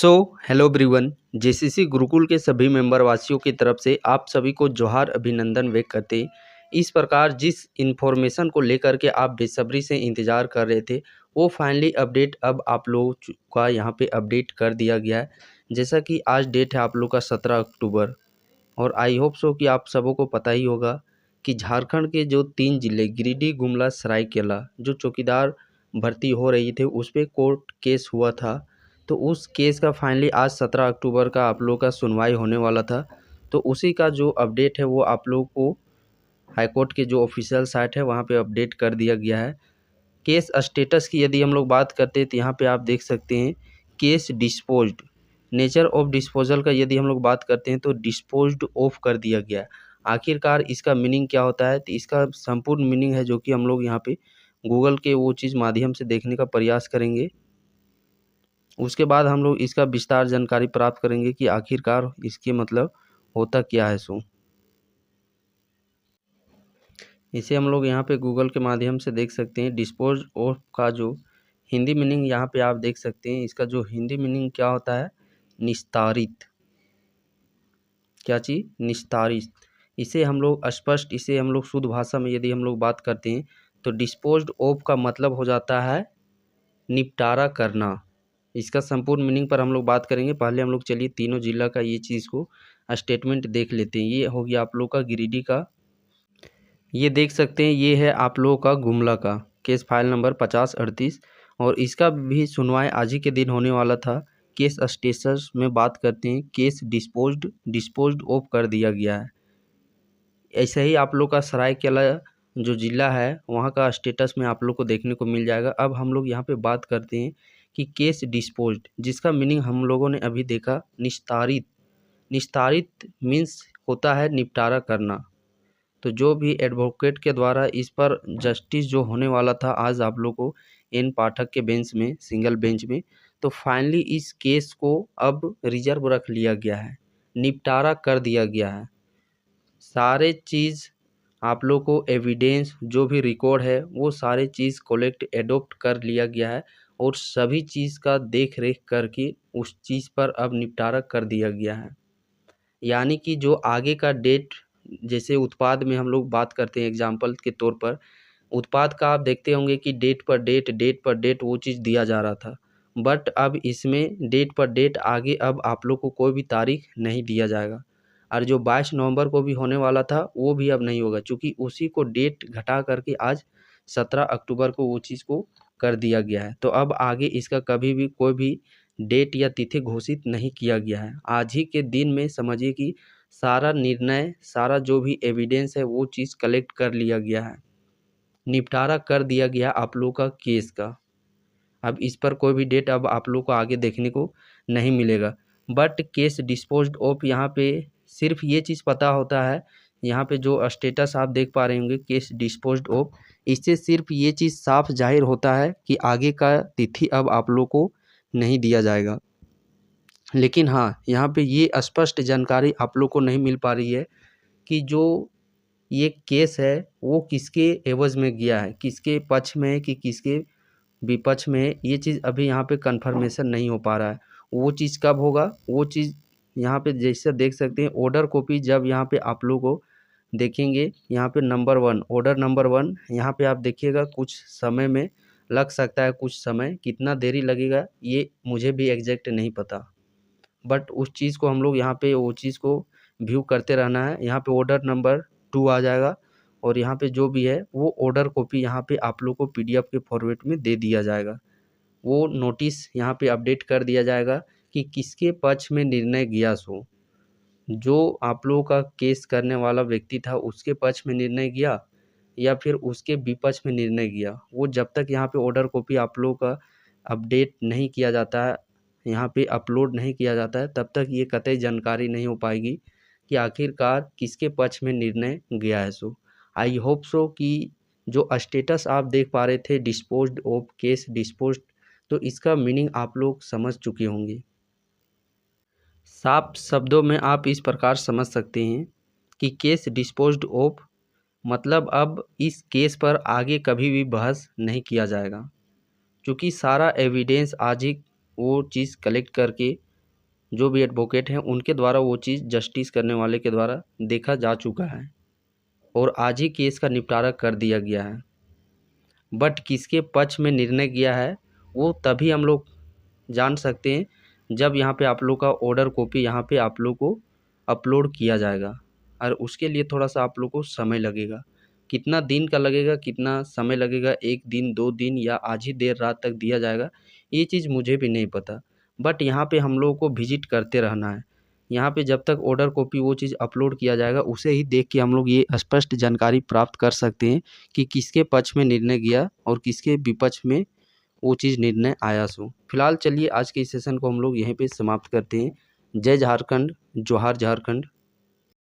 So hello everyone, JCC Gurukul के सभी member वासियों की तरफ से आप सभी को जोहार अभिनंदन व्यक्त करते हैं। इस प्रकार जिस इन्फॉर्मेशन को लेकर के आप बेसब्री से इंतज़ार कर रहे थे वो फाइनली अपडेट अब आप लोगों का यहाँ पे अपडेट कर दिया गया है। जैसा कि आज डेट है आप लोग का 17 अक्टूबर और आई होप सो कि आप सबों को पता ही होगा कि झारखंड के जो 3 जिले गिरिडीह, गुमला, सरायकेला जो चौकीदार भर्ती हो रही थे उस पर कोर्ट केस हुआ था। तो उस केस का फाइनली आज 17 अक्टूबर का आप लोग का सुनवाई होने वाला था। तो उसी का जो अपडेट है वो आप लोग को हाईकोर्ट के जो ऑफिशियल साइट है वहाँ पे अपडेट कर दिया गया है। केस स्टेटस की यदि हम लोग बात करते हैं तो यहाँ पे आप देख सकते हैं case disposed. Nature of disposal का यदि हम लोग बात करते हैं तो डिस्पोज्ड ऑफ कर दिया गया है। आखिरकार इसका मीनिंग क्या होता है, तो इसका संपूर्ण मीनिंग है जो कि हम लोग यहाँ पे गूगल के वो चीज़ माध्यम से देखने का प्रयास करेंगे। उसके बाद हम लोग इसका विस्तार जानकारी प्राप्त करेंगे कि आखिरकार इसके मतलब होता क्या है। सो इसे हम लोग यहाँ पे गूगल के माध्यम से देख सकते हैं। डिस्पोज ऑफ का जो हिंदी मीनिंग यहाँ पे आप देख सकते हैं। इसका जो हिंदी मीनिंग क्या होता है, निस्तारित। क्या चीज़? निस्तारित। इसे हम लोग स्पष्ट, इसे हम लोग शुद्ध भाषा में यदि हम लोग बात करते हैं तो डिस्पोज्ड ऑफ का मतलब हो जाता है निपटारा करना। इसका संपूर्ण मीनिंग पर हम लोग बात करेंगे। पहले हम लोग चलिए तीनों जिला का ये चीज़ को स्टेटमेंट देख लेते हैं। ये हो गया आप लोग का गिरिडीह का, ये देख सकते हैं। ये है आप लोगों का गुमला का केस फाइल नंबर 5038 और इसका भी सुनवाई आज ही के दिन होने वाला था। केस स्टेटस में बात करते हैं, केस डिस्पोज्ड ऑफ कर दिया गया है। ऐसे ही आप लोग का सरायकेला जो ज़िला है वहाँ का स्टेटस में आप लोग को देखने को मिल जाएगा। अब हम लोग यहाँ पे बात करते हैं कि केस डिस्पोज्ड, जिसका मीनिंग हम लोगों ने अभी देखा निस्तारित। निस्तारित मीन्स होता है निपटारा करना। तो जो भी एडवोकेट के द्वारा इस पर जस्टिस जो होने वाला था आज आप लोग को एन पाठक के बेंच में, सिंगल बेंच में, तो फाइनली इस केस को अब रिजर्व रख लिया गया है, निपटारा कर दिया गया है। सारे चीज़ आप लोग को एविडेंस जो भी रिकॉर्ड है वो सारे चीज़ कलेक्ट एडोप्ट कर लिया गया है और सभी चीज़ का देख रेख करके उस चीज़ पर अब निपटारा कर दिया गया है। यानी कि जो आगे का डेट, जैसे उत्पाद में हम लोग बात करते हैं एग्जाम्पल के तौर पर, उत्पाद का आप देखते होंगे कि डेट पर डेट वो चीज़ दिया जा रहा था। बट अब इसमें डेट पर डेट आगे अब आप लोग को कोई भी तारीख नहीं दिया जाएगा। और जो 22 नवंबर को भी होने वाला था वो भी अब नहीं होगा, क्योंकि उसी को डेट घटा करके आज 17 अक्टूबर को वो चीज़ को कर दिया गया है। तो अब आगे इसका कभी भी कोई भी डेट या तिथि घोषित नहीं किया गया है। आज ही के दिन में समझिए कि सारा निर्णय, सारा जो भी एविडेंस है वो चीज़ कलेक्ट कर लिया गया है, निपटारा कर दिया गया आप लोग का केस का। अब इस पर कोई भी डेट अब आप लोग को आगे देखने को नहीं मिलेगा। बट केस डिस्पोज्ड ऑफ, यहाँ पे सिर्फ ये चीज़ पता होता है, यहाँ पे जो स्टेटस आप देख पा रहे होंगे केस डिस्पोज्ड ऑफ, इससे सिर्फ ये चीज़ साफ जाहिर होता है कि आगे का तिथि अब आप लोग को नहीं दिया जाएगा। लेकिन हाँ, यहाँ पे ये स्पष्ट जानकारी आप लोग को नहीं मिल पा रही है कि जो ये केस है वो किसके एवज़ में गया है, किसके पक्ष में है कि किसके विपक्ष में है। ये चीज़ अभी यहाँ पे कन्फर्मेशन नहीं हो पा रहा है। वो चीज़ कब होगा, वो चीज़ यहाँ पे जैसे देख सकते हैं ऑर्डर कॉपी, जब यहाँ पे आप लोग को देखेंगे यहाँ पे नंबर 1, ऑर्डर नंबर 1 यहाँ पे आप देखिएगा, कुछ समय में लग सकता है, कुछ समय कितना देरी लगेगा ये मुझे भी एग्जैक्ट नहीं पता। बट उस चीज़ को हम लोग यहाँ पे वो चीज़ को व्यू करते रहना है। यहाँ पे ऑर्डर नंबर 2 आ जाएगा और यहाँ पे जो भी है वो ऑर्डर कॉपी यहाँ पे आप लोग को पीडीएफ के फॉर्मेट में दे दिया जाएगा। वो नोटिस यहाँ पे अपडेट कर दिया जाएगा कि किसके पक्ष में निर्णय गया। सो जो आप लोगों का केस करने वाला व्यक्ति था उसके पक्ष में निर्णय गया या फिर उसके विपक्ष में निर्णय गया, वो जब तक यहाँ पे ऑर्डर कॉपी आप लोगों का अपडेट नहीं किया जाता है, यहाँ पे अपलोड नहीं किया जाता है, तब तक ये कतई जानकारी नहीं हो पाएगी कि आखिरकार किसके पक्ष में निर्णय गया है। सो आई होप सो कि जो स्टेटस आप देख पा रहे थे डिस्पोज्ड ऑफ, केस डिस्पोज्ड, तो इसका मीनिंग आप लोग समझ चुके होंगे। साफ शब्दों में आप इस प्रकार समझ सकते हैं कि केस डिस्पोज्ड ऑफ मतलब अब इस केस पर आगे कभी भी बहस नहीं किया जाएगा, क्योंकि सारा एविडेंस आज ही वो चीज़ कलेक्ट करके जो भी एडवोकेट हैं उनके द्वारा वो चीज़ जस्टिस करने वाले के द्वारा देखा जा चुका है और आज ही केस का निपटारा कर दिया गया है। बट किसके पक्ष में निर्णय किया है वो तभी हम लोग जान सकते हैं जब यहाँ पे आप लोग का ऑर्डर कॉपी यहाँ पे आप लोग को अपलोड किया जाएगा, और उसके लिए थोड़ा सा आप लोग को समय लगेगा। कितना दिन का लगेगा, कितना समय लगेगा, 1 दिन 2 दिन या आज ही देर रात तक दिया जाएगा, ये चीज़ मुझे भी नहीं पता। बट यहाँ पे हम लोगों को विजिट करते रहना है। यहाँ पे जब तक ऑर्डर कॉपी वो चीज़ अपलोड किया जाएगा उसे ही देख के हम लोग ये स्पष्ट जानकारी प्राप्त कर सकते हैं कि किसके पक्ष में निर्णय गया और किसके विपक्ष में वो चीज़ निर्णय आया सो। फिलहाल चलिए आज के इस सेशन को हम लोग यहीं पे समाप्त करते हैं। जय झारखंड, जोहार झारखंड।